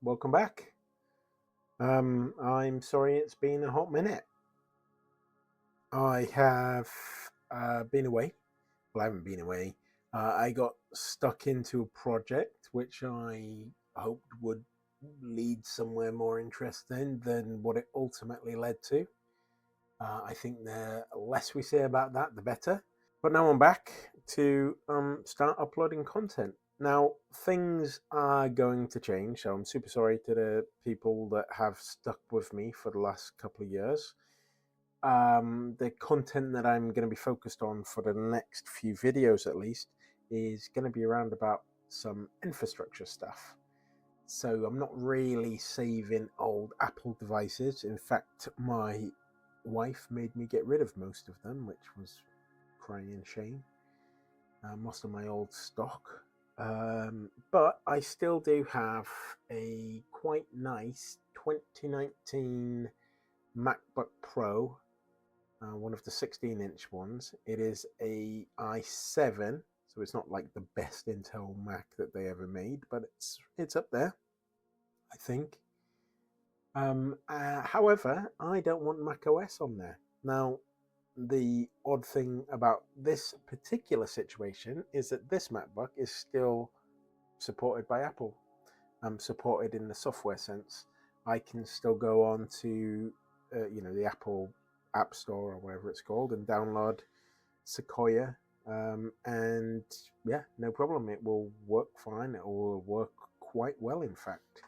welcome back. I'm sorry it's been a hot minute. I have been away. Well, I haven't been away. I got stuck into a project which I hoped would lead somewhere more interesting than what it ultimately led to. I think the less we say about that, the better. But now I'm back to start uploading content. Now, things are going to change, so I'm super sorry to the people that have stuck with me for the last couple of years. The content that I'm going to be focused on for the next few videos, at least, is going to be around about some infrastructure stuff. So I'm not really saving old Apple devices. In fact, my wife made me get rid of most of them, which was crying shame. Most of my old stock. But I still do have a quite nice 2019 MacBook Pro, one of the 16-inch ones. It is a i7, so it's not like the best Intel Mac that they ever made, but it's up there, I think. However, I don't want Mac OS on there. Now, the odd thing about this particular situation is that this MacBook is still supported by Apple. Supported in the software sense. I can still go on to the Apple App Store or whatever it's called and download Sequoia, and yeah, no problem. It will work fine. It will work quite well, in fact.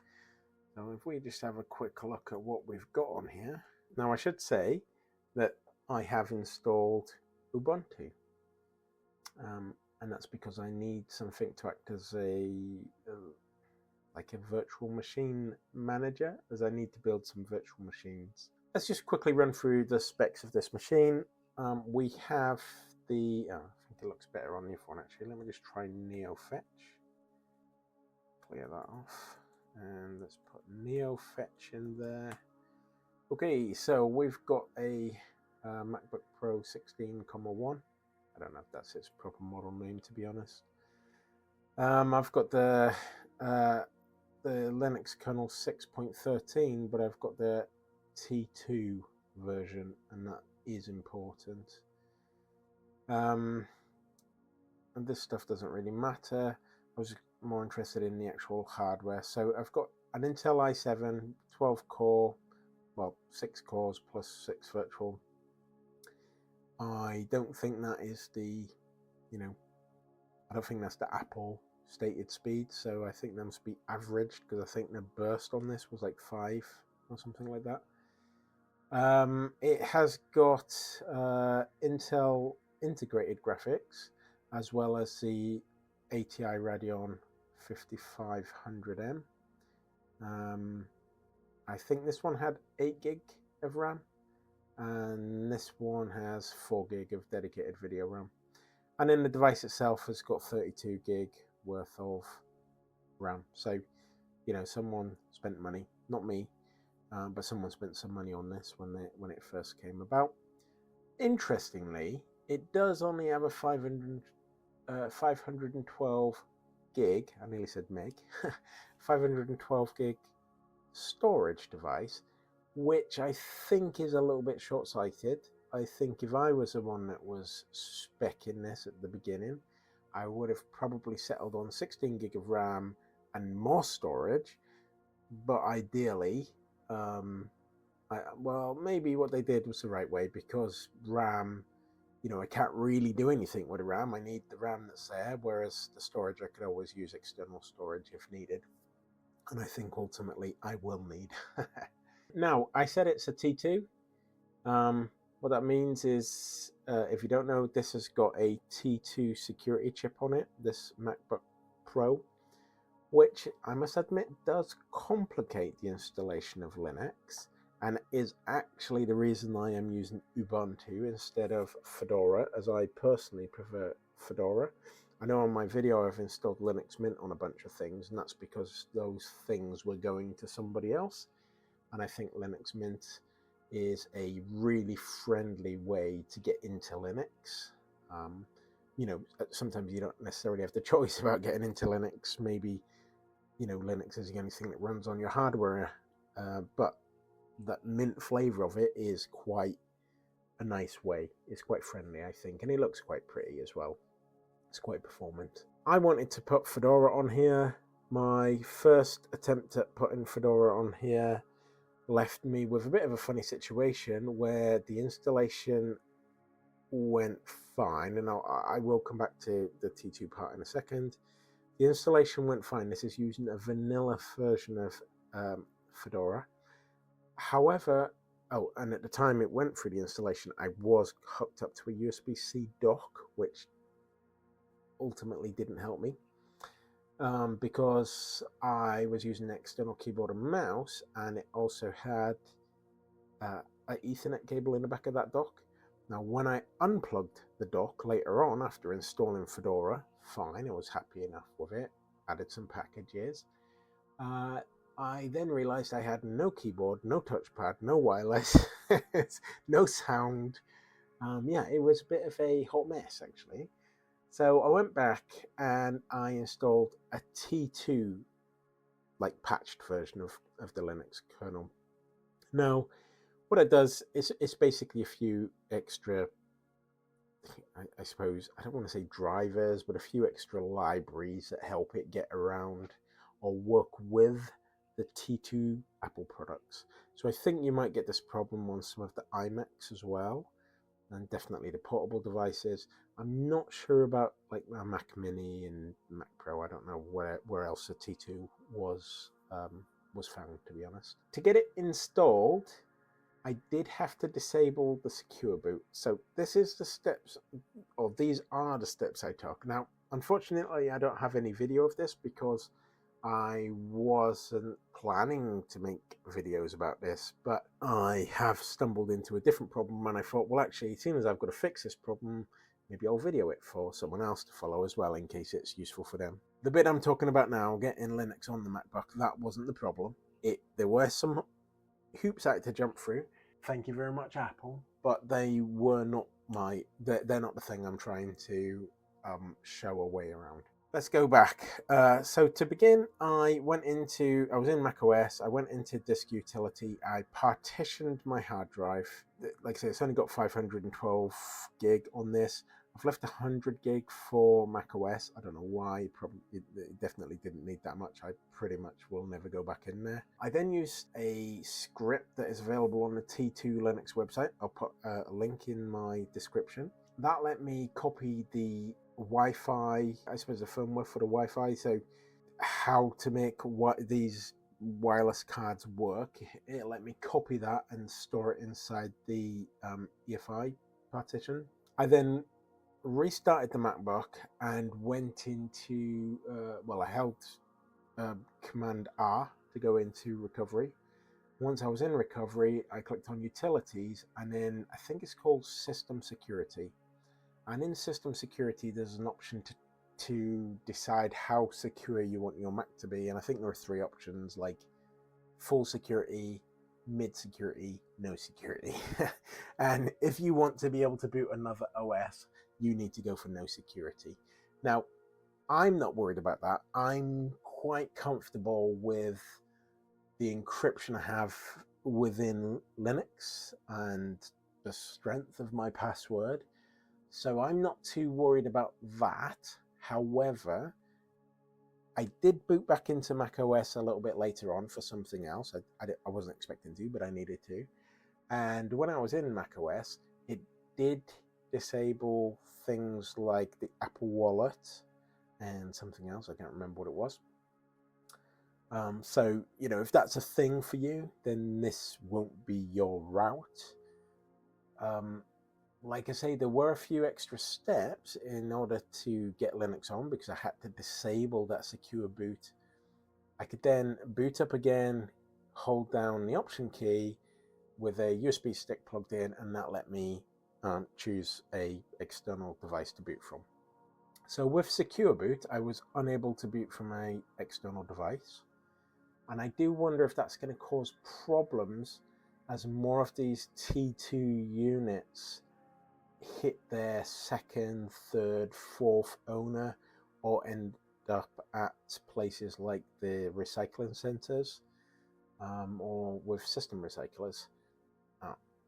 So if we just have a quick look at what we've got on here. Now, I should say that I have installed Ubuntu, and that's because I need something to act as like a virtual machine manager, as I need to build some virtual machines. Let's just quickly run through the specs of this machine. We have the, I think it looks better on the phone actually. Let me just try NeoFetch. Clear that off. And let's put NeoFetch in there. Okay, so we've got a MacBook Pro 16,1. I don't know if that's its proper model name, to be honest. I've got the Linux kernel 6.13, but I've got the T2 version, and that is important. And this stuff doesn't really matter. I was more interested in the actual hardware. So I've got an Intel i7, 12 core, well, 6 cores plus 6 virtual. I don't think that is the, I don't think that's the Apple stated speed, so I think that must be averaged, because I think the burst on this was like 5 or something like that. It has got Intel integrated graphics, as well as the ATI Radeon 5500M. I think this one had 8 gig of RAM, and this one has 4 gig of dedicated video RAM. And then the device itself has got 32 gig worth of RAM. So, someone spent money, not me, but someone spent some money on this when it first came about. Interestingly, it does only have a 512 gig, I nearly said meg, 512 gig storage device, which I think is a little bit short-sighted. I think if I was the one that was speccing this at the beginning, I would have probably settled on 16 gig of RAM and more storage. But ideally, well, maybe what they did was the right way, because RAM, I can't really do anything with the RAM. I need the RAM that's there, whereas the storage, I could always use external storage if needed. And I think ultimately I will need. Now, I said it's a T2. What that means is, if you don't know, this has got a T2 security chip on it, this MacBook Pro, which I must admit does complicate the installation of Linux, and is actually the reason I am using Ubuntu instead of Fedora, as I personally prefer Fedora. I know on my video I've installed Linux Mint on a bunch of things, and that's because those things were going to somebody else. And I think Linux Mint is a really friendly way to get into Linux. Sometimes you don't necessarily have the choice about getting into Linux. Maybe, Linux is the only thing that runs on your hardware, but that mint flavor of it is quite a nice way. It's quite friendly, I think, and it looks quite pretty as well. It's quite performant. I wanted to put Fedora on here. My first attempt at putting Fedora on here left me with a bit of a funny situation where the installation went fine, and I will come back to the T2 part in a second. The installation went fine. This is using a vanilla version of Fedora. However, and at the time it went through the installation, I was hooked up to a USB-C dock, which ultimately didn't help me because I was using an external keyboard and mouse, and it also had an Ethernet cable in the back of that dock. Now, when I unplugged the dock later on after installing Fedora, fine, I was happy enough with it, added some packages. I then realized I had no keyboard, no touchpad, no wireless, no sound. Yeah, it was a bit of a hot mess, actually. So I went back and I installed a T2, like patched version of the Linux kernel. Now, what it does is it's basically a few extra, I suppose, I don't want to say drivers, but a few extra libraries that help it get around or work with the T2 Apple products. So I think you might get this problem on some of the iMacs as well, and definitely the portable devices. I'm not sure about like my Mac Mini and Mac Pro. I don't know where else the T2 was found, to be honest. To get it installed, I did have to disable the secure boot. So this is the steps, or these are the steps I took. Now, unfortunately, I don't have any video of this because I wasn't planning to make videos about this, but I have stumbled into a different problem, and I thought, well, actually, as soon as I've got to fix this problem, maybe I'll video it for someone else to follow as well, in case it's useful for them. The bit I'm talking about now, getting Linux on the MacBook, that wasn't the problem. There were some hoops I had to jump through. Thank you very much, Apple, but they were not they're not the thing I'm trying to show a way around. Let's go back. So to begin, I was in macOS, I went into disk utility, I partitioned my hard drive. Like I say, it's only got 512 gig on this. I've left 100 gig for macOS. I don't know why, it definitely didn't need that much. I pretty much will never go back in there. I then used a script that is available on the T2 Linux website. I'll put a link in my description. That let me copy the Wi-Fi, I suppose the firmware for the Wi-Fi, so how to make these wireless cards work. It let me copy that and store it inside the EFI partition. I then restarted the MacBook and went into, I held Command R to go into recovery. Once I was in recovery, I clicked on Utilities, and then I think it's called System Security. And in System Security, there's an option to decide how secure you want your Mac to be. And I think there are 3 options, like full security, mid security, no security. And if you want to be able to boot another OS, you need to go for no security. Now, I'm not worried about that. I'm quite comfortable with the encryption I have within Linux and the strength of my password. So I'm not too worried about that. However, I did boot back into macOS a little bit later on for something else. I wasn't expecting to, but I needed to. And when I was in macOS, it did disable things like the Apple Wallet and something else. I can't remember what it was. So, if that's a thing for you, then this won't be your route. Like I say, there were a few extra steps in order to get Linux on, because I had to disable that secure boot. I could then boot up again, hold down the Option key with a USB stick plugged in, and that let me choose a external device to boot from. So with secure boot, I was unable to boot from an external device. And I do wonder if that's going to cause problems as more of these T2 units hit their second, third, fourth owner, or up at places like the recycling centres or with system recyclers.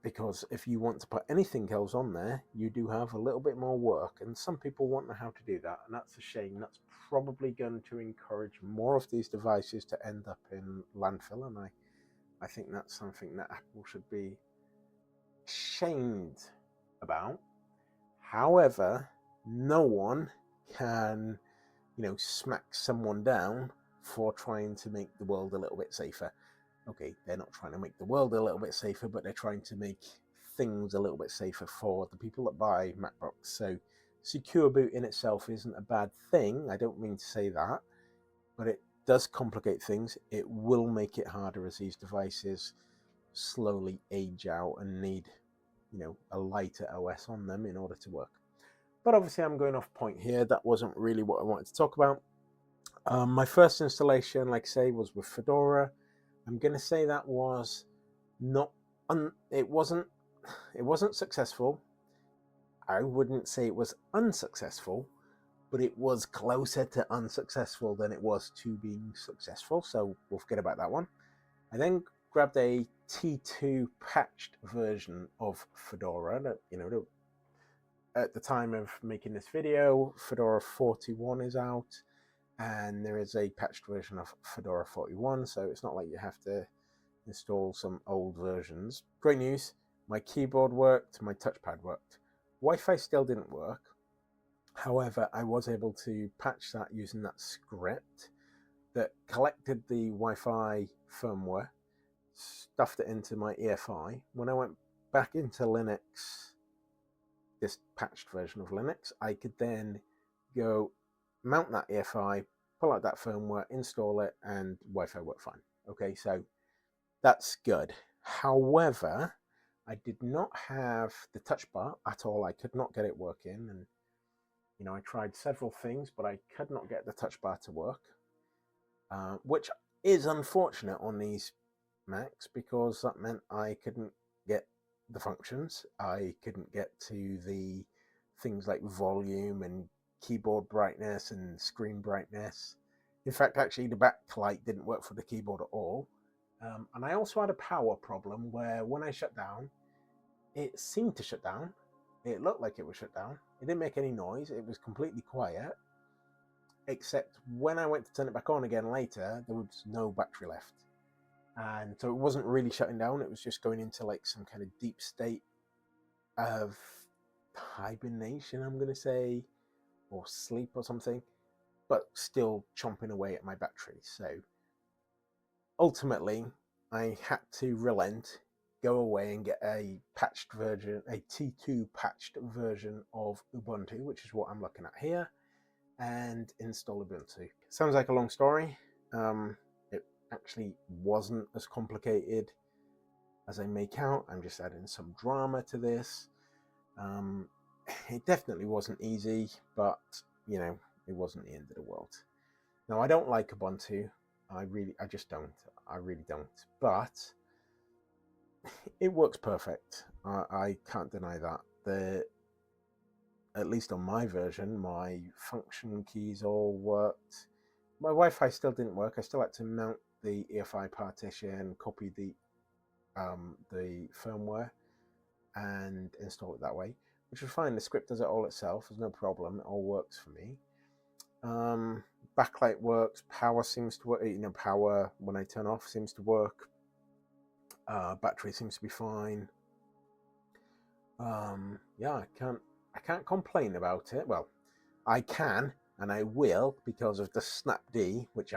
Because if you want to put anything else on there, you do have a little bit more work, and some people won't know how to do that, and that's a shame. That's probably going to encourage more of these devices to end up in landfill, and I think that's something that Apple should be ashamed about. However, no one can, smack someone down for trying to make the world a little bit safer. Okay, they're not trying to make the world a little bit safer, but they're trying to make things a little bit safer for the people that buy MacBooks. So secure boot in itself isn't a bad thing. I don't mean to say that, but it does complicate things. It will make it harder as these devices slowly age out and need, a lighter OS on them in order to work. But obviously I'm going off point here. That wasn't really what I wanted to talk about. My first installation, like I say, was with Fedora. I'm going to say that was not, it wasn't successful. I wouldn't say it was unsuccessful, but it was closer to unsuccessful than it was to being successful. So we'll forget about that one. I then grabbed a T2 patched version of Fedora that, at the time of making this video, Fedora 41 is out, and there is a patched version of Fedora 41, so it's not like you have to install some old versions. Great news, my keyboard worked, my touchpad worked. Wi-Fi still didn't work. However, I was able to patch that using that script that collected the Wi-Fi firmware, stuffed it into my EFI. When I went back into Linux, this patched version of Linux, I could then go mount that EFI, pull out that firmware, install it, and Wi-Fi worked fine. Okay, so that's good. However, I did not have the touch bar at all. I could not get it working, and I tried several things, but I could not get the touch bar to work, which is unfortunate on these Macs because that meant I couldn't get the functions. I couldn't get to the things like volume and keyboard brightness and screen brightness. In fact, actually, the backlight didn't work for the keyboard at all. And I also had a power problem where when I shut down, it seemed to shut down. It looked like it was shut down. It didn't make any noise. It was completely quiet. Except when I went to turn it back on again later, there was no battery left. And so it wasn't really shutting down. It was just going into like some kind of deep state of hibernation, I'm going to say, or sleep or something, but still chomping away at my battery. So ultimately, I had to relent, go away and get a patched version, a T2 patched version of Ubuntu, which is what I'm looking at here, and install Ubuntu. Sounds like a long story. It actually wasn't as complicated as I make out. I'm just adding some drama to this. It definitely wasn't easy, but it wasn't the end of the world. Now, I don't like Ubuntu. I just don't. I really don't. But it works perfect. I can't deny that. At least on my version, my function keys all worked. My Wi-Fi still didn't work. I still had to mount the EFI partition, copy the firmware, and install it that way, which was fine. The script does it all itself. There's no problem. It all works for me. Backlight works. Power seems to work. Power when I turn off seems to work. Battery seems to be fine. Yeah, I can't complain about it. Well, I can and I will because of the Snapd, which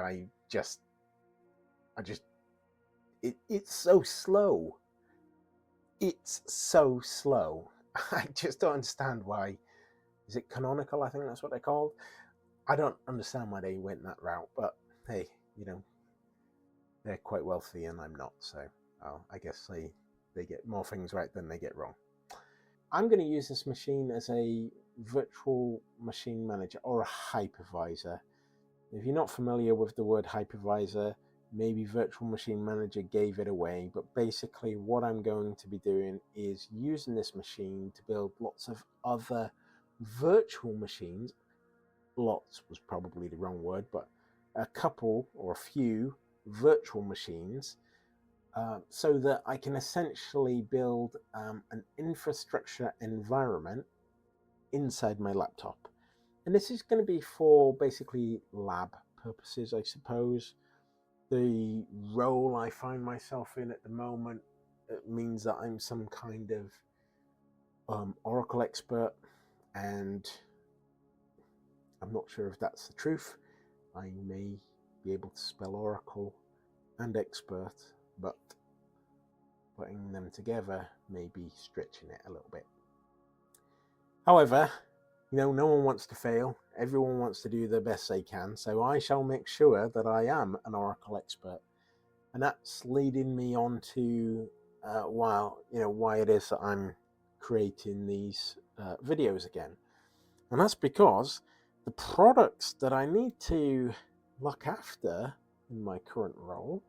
it's so slow. It's so slow. I just don't understand why. Is it Canonical? I think that's what they're called. I don't understand why they went that route, but hey, they're quite wealthy and I'm not, so I guess they get more things right than they get wrong. I'm going to use this machine as a virtual machine manager or a hypervisor. If you're not familiar with the word hypervisor, maybe virtual machine manager gave it away, but basically what I'm going to be doing is using this machine to build lots of other virtual machines lots was probably the wrong word, but a couple or a few virtual machines so that I can essentially build an infrastructure environment inside my laptop. And this is going to be for basically lab purposes, I suppose. The role I find myself in at the moment, it means that I'm some kind of Oracle expert, and I'm not sure if that's the truth. I may be able to spell Oracle and expert, but putting them together may be stretching it a little bit. However, no one wants to fail. Everyone wants to do the best they can. So I shall make sure that I am an Oracle expert. And that's leading me on to why it is that I'm creating these videos again. And that's because the products that I need to look after in my current role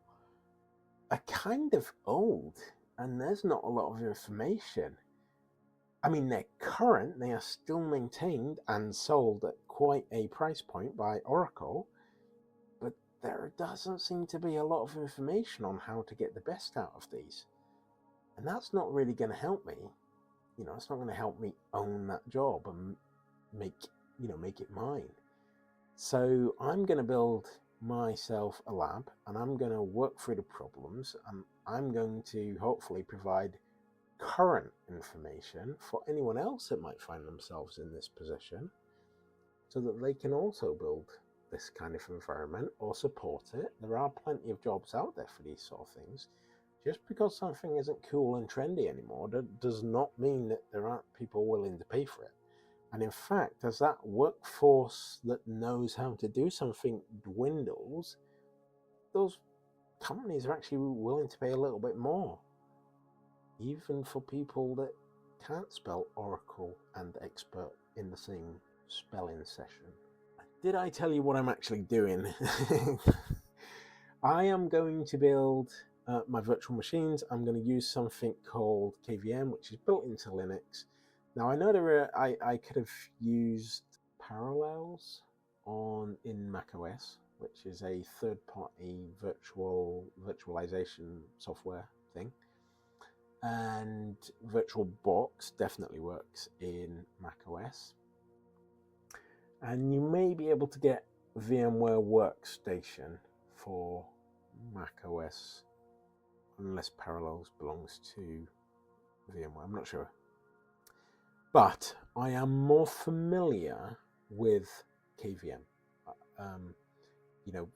are kind of old, and there's not a lot of information. I mean, they're current, they are still maintained and sold at quite a price point by Oracle, but there doesn't seem to be a lot of information on how to get the best out of these. And that's not really going to help me. It's not going to help me own that job and make it mine. So I'm going to build myself a lab, and I'm going to work through the problems, and I'm going to hopefully provide current information for anyone else that might find themselves in this position, so that they can also build this kind of environment or support it. There are plenty of jobs out there for these sort of things. Just because something isn't cool and trendy anymore, that does not mean that there aren't people willing to pay for it. And in fact, as that workforce that knows how to do something dwindles, those companies are actually willing to pay a little bit more, even for people that can't spell Oracle and expert in the same spelling session. Did I tell you what I'm actually doing? I am going to build my virtual machines. I'm going to use something called KVM, which is built into Linux. Now, I know I could have used Parallels in macOS, which is a third-party virtualization software thing. And VirtualBox definitely works in macOS. And you may be able to get VMware Workstation for macOS, unless Parallels belongs to VMware. I'm not sure. But I am more familiar with KVM.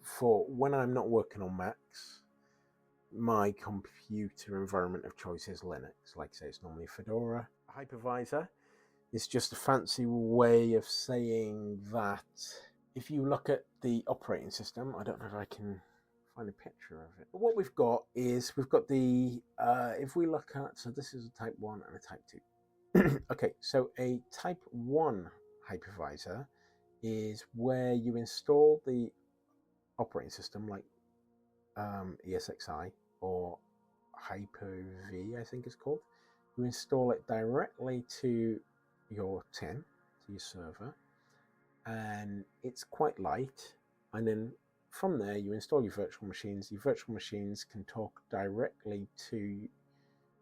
For when I'm not working on Macs, my computer environment of choice is Linux. Like I say, it's normally Fedora. Hypervisor is just a fancy way of saying that if you look at the operating system, I don't know if I can find a picture of it. But what we've got the, if we look at, so this is a type 1 and a type 2. Okay, so a type 1 hypervisor is where you install the operating system like ESXi or Hyper-V, I think it's called. You install it directly to your tin, to your server, and it's quite light. And then from there, you install your virtual machines. Your virtual machines can talk directly to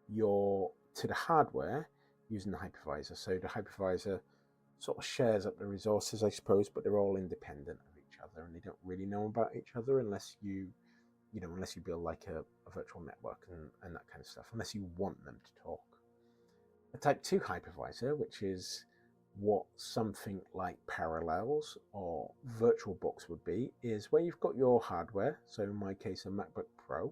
the hardware using the hypervisor. So the hypervisor sort of shares up the resources, I suppose, but they're all independent of each other, and they don't really know about each other unless you build like a virtual network and that kind of stuff, unless you want them to talk. A type 2 hypervisor, which is what something like Parallels or VirtualBox would be, is where you've got your hardware. So in my case, a MacBook Pro,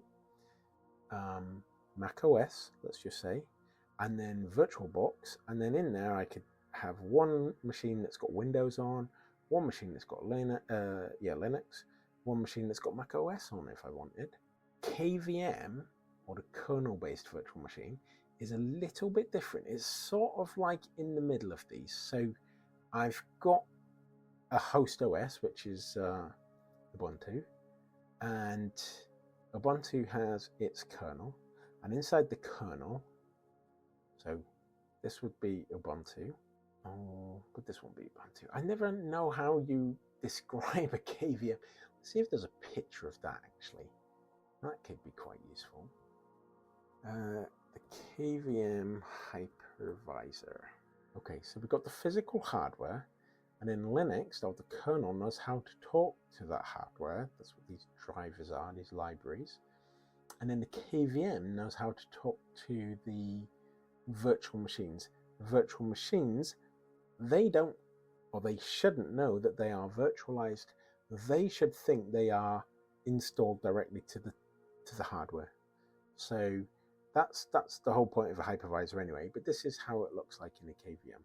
Mac OS, let's just say, and then VirtualBox, and then in there I could have one machine that's got Windows on, one machine that's got Linux, one machine that's got Mac OS on if I wanted. KVM, or the kernel-based virtual machine, is a little bit different. It's sort of like in the middle of these. So I've got a host OS, which is Ubuntu, and Ubuntu has its kernel, and inside the kernel, so this would be Ubuntu, Oh, but this won't be Ubuntu. I never know how you describe a KVM. Let's see if there's a picture of that actually. That could be quite useful. The KVM Hypervisor. Okay, so we've got the physical hardware, and in Linux, the kernel knows how to talk to that hardware. That's what these drivers are, these libraries. And then the KVM knows how to talk to the virtual machines. Virtual machines, they don't, or they shouldn't know that they are virtualized. They should think they are installed directly to the hardware. So that's the whole point of a hypervisor anyway, but this is how it looks like in a KVM.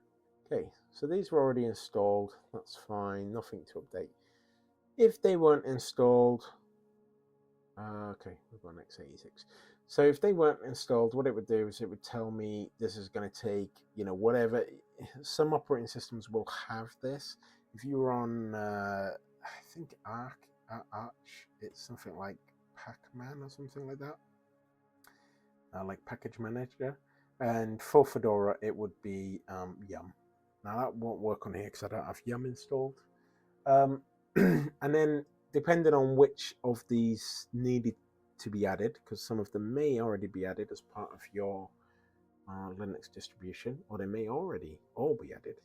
Okay, so these were already installed. That's fine, nothing to update. If they weren't installed, okay, we've got an x86. So if they weren't installed, what it would do is it would tell me this is going to take, whatever. Some operating systems will have this. If you were on, I think Arch, it's something like Pacman or something like that, like Package Manager. And for Fedora, it would be Yum. Now that won't work on here because I don't have Yum installed. And then depending on which of these needed to be added, because some of them may already be added as part of your Linux distribution, or they may already all be added,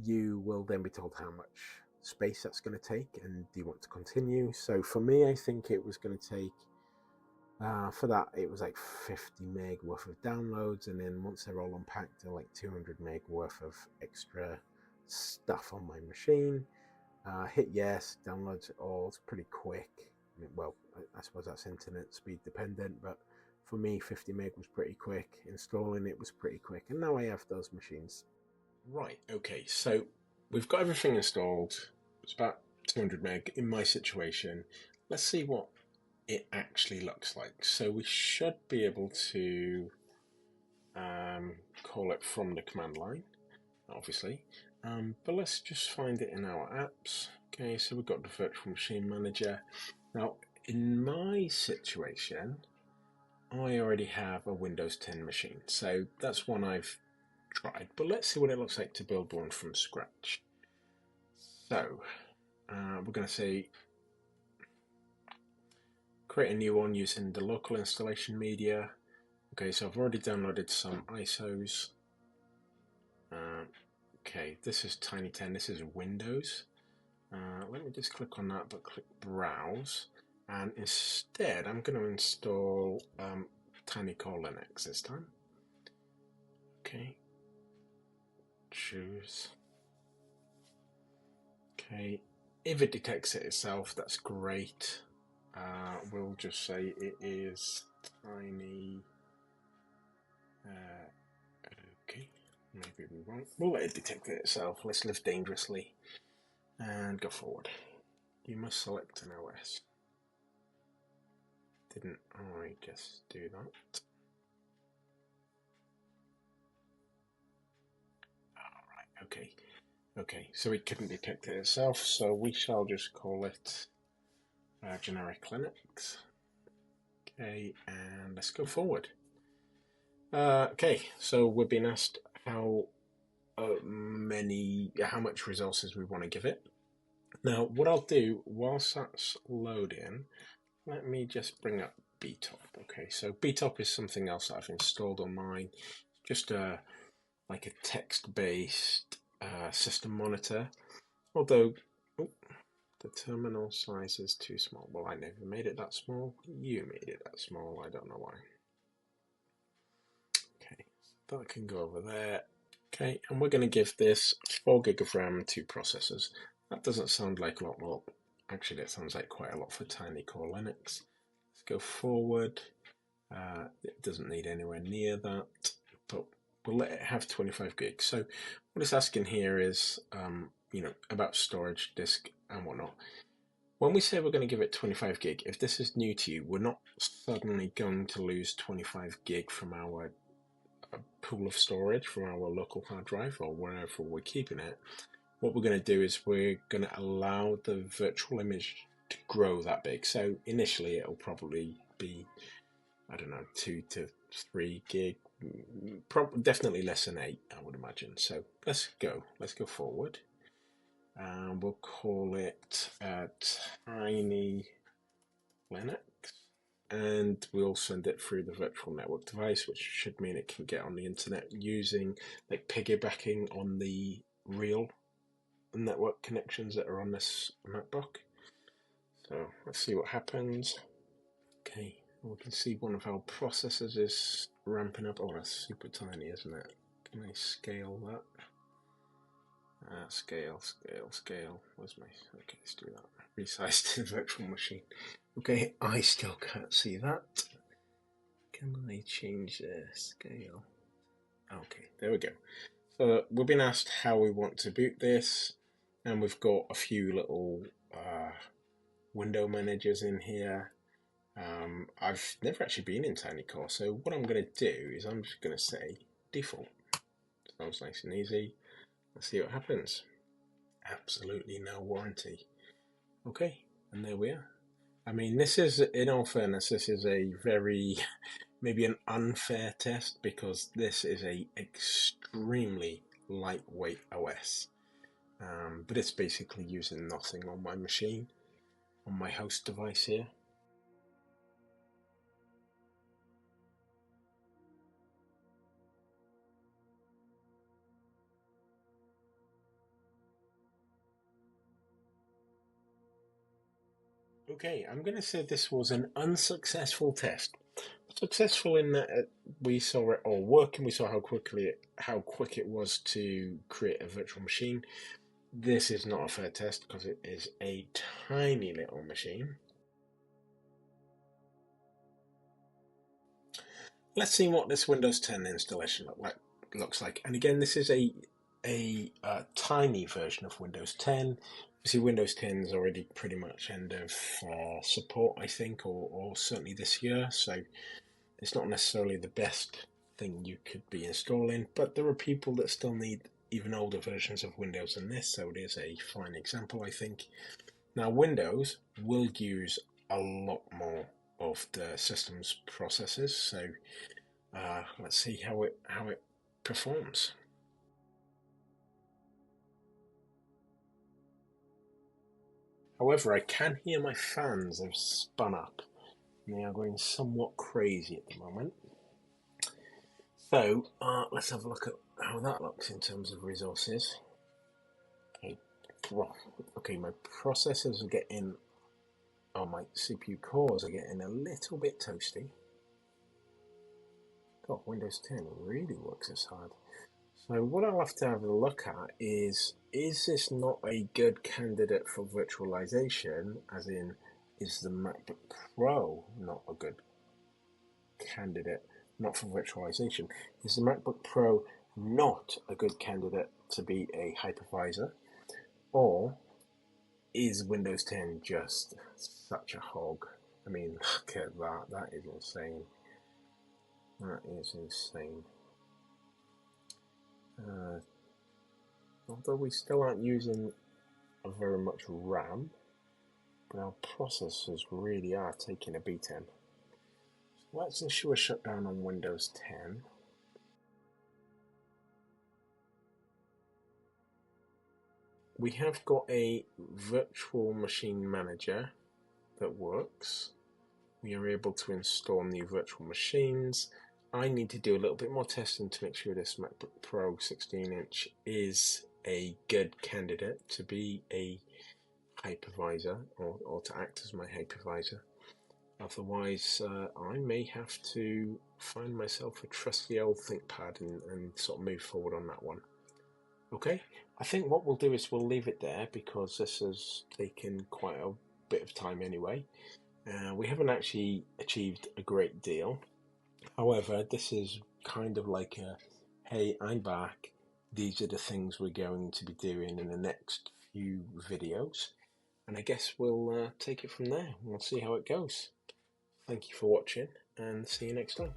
you will then be told how much space that's going to take and do you want to continue. So for me, I think it was going to take, for that, it was like 50 meg worth of downloads, and then once they're all unpacked, they're like 200 meg worth of extra stuff on my machine. Hit yes, downloads it all. It's pretty quick. Well, I suppose that's internet speed dependent, but for me, 50 meg was pretty quick. Installing it was pretty quick, and now I have those machines. Right, okay, so we've got everything installed. It's about 200 meg in my situation. Let's see what it actually looks like. So we should be able to call it from the command line, obviously. But let's just find it in our apps. Okay, so we've got the virtual machine manager. Now, in my situation, I already have a Windows 10 machine, so that's one I've tried. But let's see what it looks like to build one from scratch. So, we're going to say create a new one using the local installation media. Okay, so I've already downloaded some ISOs. Okay, this is Tiny 10, this is Windows. Let me just click on that, but click Browse. And instead, I'm going to install Tiny Core Linux this time. Okay, choose. Okay, if it detects it itself, that's great. We'll just say it is Tiny. Okay, maybe we won't. We'll let it detect it itself. Let's live dangerously and go forward. You must select an OS. Didn't I just do that? Alright, okay. Okay, so it couldn't detect it itself, so we shall just call it generic Linux. Okay, and let's go forward. Okay, so we're being asked how much resources we want to give it. Now, what I'll do whilst that's loading, let me just bring up BTOP. Okay, so BTOP is something else that I've installed on mine. Just like a text-based system monitor. Although the terminal size is too small. Well, I never made it that small. You made it that small. I don't know why. Okay, so that can go over there. Okay, and we're going to give this 4 gig of RAM and 2 processors. That doesn't sound like a lot. Well, actually, it sounds like quite a lot for Tiny Core Linux. Let's go forward. It doesn't need anywhere near that, but we'll let it have 25 gigs. So what it's asking here is, about storage, disk, and whatnot. When we say we're going to give it 25 gig, if this is new to you, we're not suddenly going to lose 25 gig from our pool of storage, from our local hard drive or wherever we're keeping it. What we're going to do is we're going to allow the virtual image to grow that big. So initially it'll probably be, I don't know, 2 to 3 gig, definitely less than 8, I would imagine. So let's go forward, and we'll call it Tiny Linux, and we'll send it through the virtual network device, which should mean it can get on the internet using, like, piggybacking on the real network connections that are on this MacBook. So let's see what happens. Okay, we can see one of our processors is ramping up. Oh, that's super tiny, isn't it? Can I scale that? Scale. Where's my... Okay, let's do that. Resize to the virtual machine. Okay, I still can't see that. Can I change the scale? Okay, there we go. So we've been asked how we want to boot this, and we've got a few little window managers in here. I've never actually been in TinyCore, so what I'm going to do is I'm just going to say default. Sounds nice and easy. Let's see what happens. Absolutely no warranty. Okay, and there we are. I mean, this is, in all fairness, this is a very, maybe an unfair test, because this is a extremely lightweight OS. But it's basically using nothing on my machine, on my host device here. Okay, I'm going to say this was an unsuccessful test. Successful in that we saw it all working. We saw how quick it was to create a virtual machine. This is not a fair test because it is a tiny little machine. Let's see what this Windows 10 installation looks like. And again, this is a tiny version of Windows 10. You see, Windows 10 is already pretty much end of support, I think, or certainly this year. So it's not necessarily the best thing you could be installing, but there are people that still need even older versions of Windows than this, so it is a fine example, I think. Now, Windows will use a lot more of the system's processes, so let's see how it performs. However, I can hear my fans have spun up. They are going somewhat crazy at the moment. So let's have a look at how that looks in terms of resources. Okay, my processors are getting, my CPU cores are getting a little bit toasty. God, Windows 10 really works this hard. So what I'll have to have a look at is this not a good candidate for virtualization, as in, is the MacBook Pro not a good candidate, not for virtualization? Is the MacBook Pro not a good candidate to be a hypervisor? Or is Windows 10 just such a hog? I mean, look at that. That is insane. That is insane. Although we still aren't using very much RAM, but our processors really are taking a beating. So let's ensure shutdown on Windows 10. We have got a virtual machine manager that works. We are able to install new virtual machines. I need to do a little bit more testing to make sure this MacBook Pro 16-inch is a good candidate to be a hypervisor, or to act as my hypervisor. Otherwise, I may have to find myself a trusty old ThinkPad and sort of move forward on that one. Okay, I think what we'll do is we'll leave it there, because this has taken quite a bit of time anyway. We haven't actually achieved a great deal. However, this is kind of like a, hey, I'm back. These are the things we're going to be doing in the next few videos. And I guess we'll take it from there. We'll see how it goes. Thank you for watching, and see you next time.